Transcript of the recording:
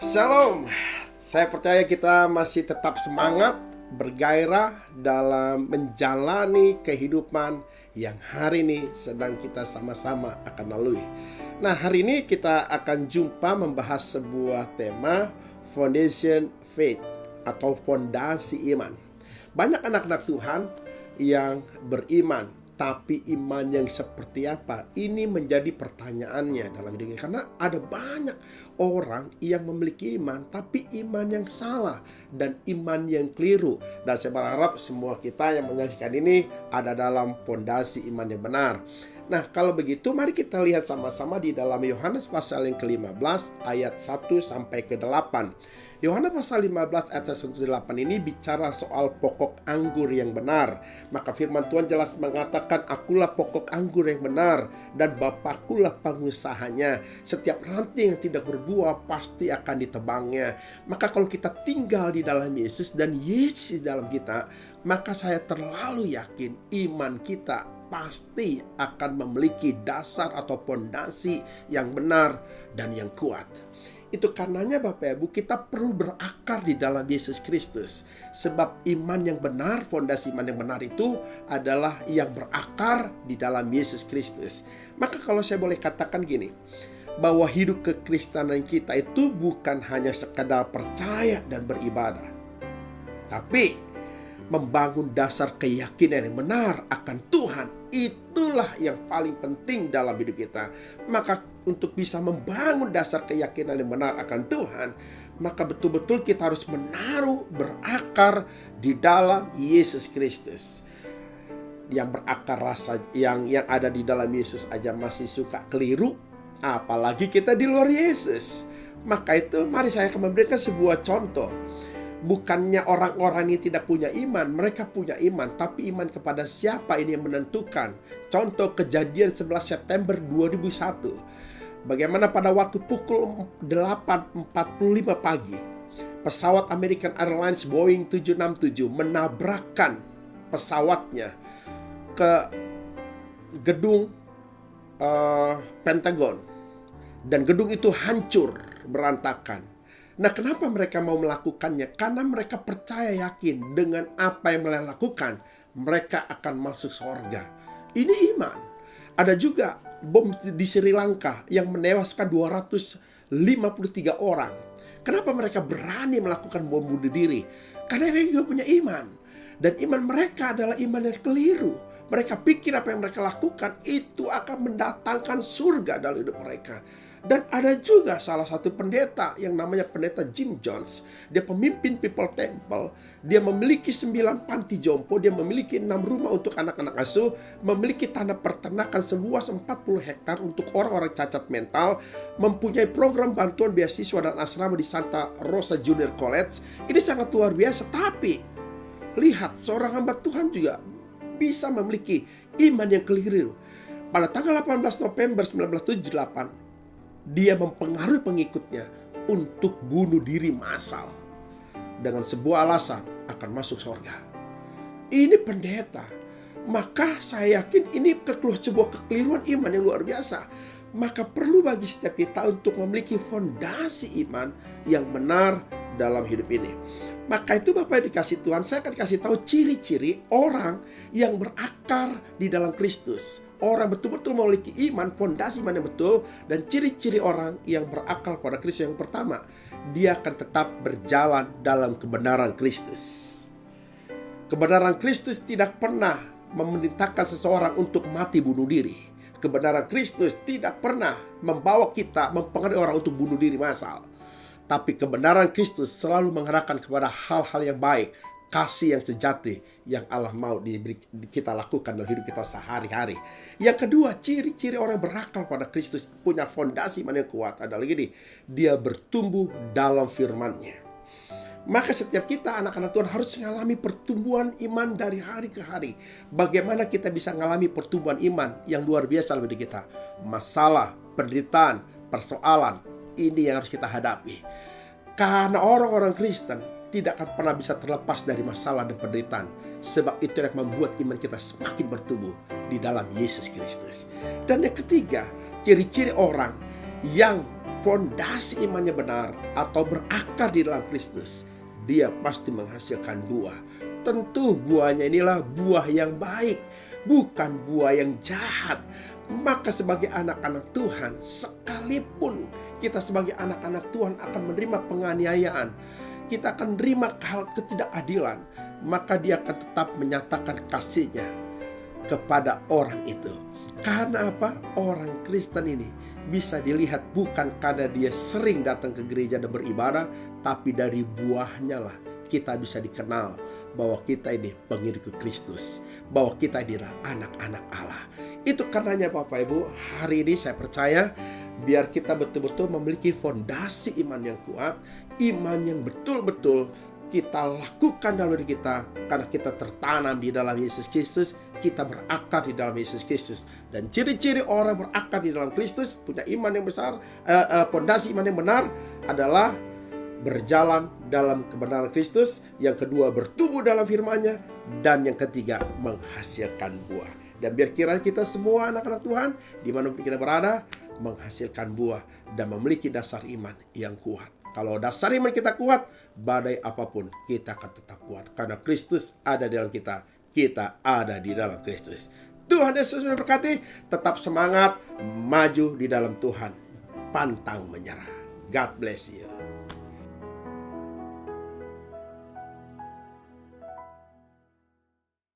Shalom, saya percaya kita masih tetap semangat, bergairah dalam menjalani kehidupan yang hari ini sedang kita sama-sama akan lalui. Nah, hari ini kita akan jumpa membahas sebuah tema Foundation Faith atau fondasi iman. Banyak anak-anak Tuhan yang beriman, tapi iman yang seperti apa? Ini menjadi pertanyaannya dalam hidupnya. Karena ada banyak orang yang memiliki iman, tapi iman yang salah dan iman yang keliru. Dan saya berharap semua kita yang menyaksikan ini ada dalam fondasi iman yang benar. Nah, kalau begitu mari kita lihat sama-sama di dalam Yohanes pasal yang ke-15 ayat 1 sampai ke-8. Yohanes pasal 15 ayat 1-8 ini bicara soal pokok anggur yang benar. Maka firman Tuhan jelas mengatakan, akulah pokok anggur yang benar dan Bapakkulah pengusahanya. Setiap ranting yang tidak berbuah pasti akan ditebangnya. Maka kalau kita tinggal di dalam Yesus dan Yesus di dalam kita, maka saya terlalu yakin iman kita pasti akan memiliki dasar atau fondasi yang benar dan yang kuat. Itu karenanya Bapak Ibu, kita perlu berakar di dalam Yesus Kristus. Sebab iman yang benar, fondasi iman yang benar itu adalah yang berakar di dalam Yesus Kristus. Maka kalau saya boleh katakan gini, bahwa hidup kekristenan kita itu bukan hanya sekadar percaya dan beribadah, tapi membangun dasar keyakinan yang benar akan Tuhan. Itulah yang paling penting dalam hidup kita. Maka untuk bisa membangun dasar keyakinan yang benar akan Tuhan, maka betul-betul kita harus menaruh berakar di dalam Yesus Kristus. Yang berakar rasa yang ada di dalam Yesus aja masih suka keliru, apalagi kita di luar Yesus. Maka itu mari saya akan memberikan sebuah contoh. Bukannya orang-orang ini tidak punya iman, mereka punya iman, tapi iman kepada siapa ini yang menentukan. Contoh kejadian 11 September 2001. Bagaimana pada waktu pukul 8.45 pagi, pesawat American Airlines Boeing 767 menabrakkan pesawatnya ke gedung Pentagon. Dan gedung itu hancur, berantakan. Nah, kenapa mereka mau melakukannya? Karena mereka percaya yakin dengan apa yang mereka lakukan, mereka akan masuk surga. Ini iman. Ada juga bom di Sri Lanka yang menewaskan 253 orang. Kenapa mereka berani melakukan bom bunuh diri? Karena mereka punya iman. Dan iman mereka adalah iman yang keliru. Mereka pikir apa yang mereka lakukan itu akan mendatangkan surga dalam hidup mereka. Dan ada juga salah satu pendeta yang namanya pendeta Jim Jones. Dia pemimpin People Temple. Dia memiliki 9 panti jompo. Dia memiliki 6 rumah untuk anak-anak asuh. Memiliki tanah peternakan seluas 40 hektar untuk orang-orang cacat mental. Mempunyai program bantuan beasiswa dan asrama di Santa Rosa Junior College. Ini sangat luar biasa. Tapi lihat, seorang hamba Tuhan juga bisa memiliki iman yang keliru. Pada tanggal 18 November 1978, dia mempengaruhi pengikutnya untuk bunuh diri massal dengan sebuah alasan akan masuk surga. Ini pendeta. Maka saya yakin ini sebuah kekeliruan iman yang luar biasa. Maka perlu bagi setiap kita untuk memiliki fondasi iman yang benar dalam hidup ini. Maka itu Bapak dikasih Tuhan, saya akan kasih tahu ciri-ciri orang yang berakar di dalam Kristus. Orang betul-betul memiliki iman, fondasi iman yang betul. Dan ciri-ciri orang yang berakar pada Kristus yang pertama, dia akan tetap berjalan dalam kebenaran Kristus. Kebenaran Kristus tidak pernah memerintahkan seseorang untuk mati bunuh diri. Kebenaran Kristus tidak pernah membawa kita mempengaruhi orang untuk bunuh diri massal. Tapi kebenaran Kristus selalu mengarahkan kepada hal-hal yang baik, kasih yang sejati yang Allah mau kita lakukan dalam hidup kita sehari-hari. Yang kedua, ciri-ciri orang berakal pada Kristus punya fondasi iman yang kuat adalah gini, dia bertumbuh dalam firman-Nya. Maka setiap kita anak-anak Tuhan harus mengalami pertumbuhan iman dari hari ke hari. Bagaimana kita bisa mengalami pertumbuhan iman yang luar biasa dalam hidup kita? Masalah, penderitaan, persoalan, ini yang harus kita hadapi. Karena orang-orang Kristen tidak akan pernah bisa terlepas dari masalah dan penderitaan. Sebab itu yang membuat iman kita semakin bertumbuh di dalam Yesus Kristus. Dan yang ketiga, ciri-ciri orang yang fondasi imannya benar atau berakar di dalam Kristus, dia pasti menghasilkan buah. Tentu buahnya inilah buah yang baik, bukan buah yang jahat. Maka sebagai anak-anak Tuhan, sekalipun kita sebagai anak-anak Tuhan akan menerima penganiayaan, kita akan menerima hal ketidakadilan, maka dia akan tetap menyatakan kasihnya kepada orang itu. Karena apa? Orang Kristen ini bisa dilihat bukan karena dia sering datang ke gereja dan beribadah, tapi dari buahnya lah kita bisa dikenal bahwa kita ini pengikut Kristus, bahwa kita adalah anak-anak Allah. Itu karenanya Bapak Ibu, hari ini saya percaya biar kita betul-betul memiliki fondasi iman yang kuat, iman yang betul-betul kita lakukan dalam diri kita, karena kita tertanam di dalam Yesus Kristus, kita berakar di dalam Yesus Kristus. Dan ciri-ciri orang berakar di dalam Kristus, punya iman yang besar, fondasi iman yang benar adalah berjalan dalam kebenaran Kristus. Yang kedua, bertumbuh dalam firman-Nya. Dan yang ketiga, menghasilkan buah. Dan biar kiranya kita semua anak-anak Tuhan, dimanapun kita berada, menghasilkan buah dan memiliki dasar iman yang kuat. Kalau dasar iman kita kuat, badai apapun kita akan tetap kuat. Karena Kristus ada di dalam kita, kita ada di dalam Kristus. Tuhan Yesus memberkati, tetap semangat, maju di dalam Tuhan, pantang menyerah. God bless you.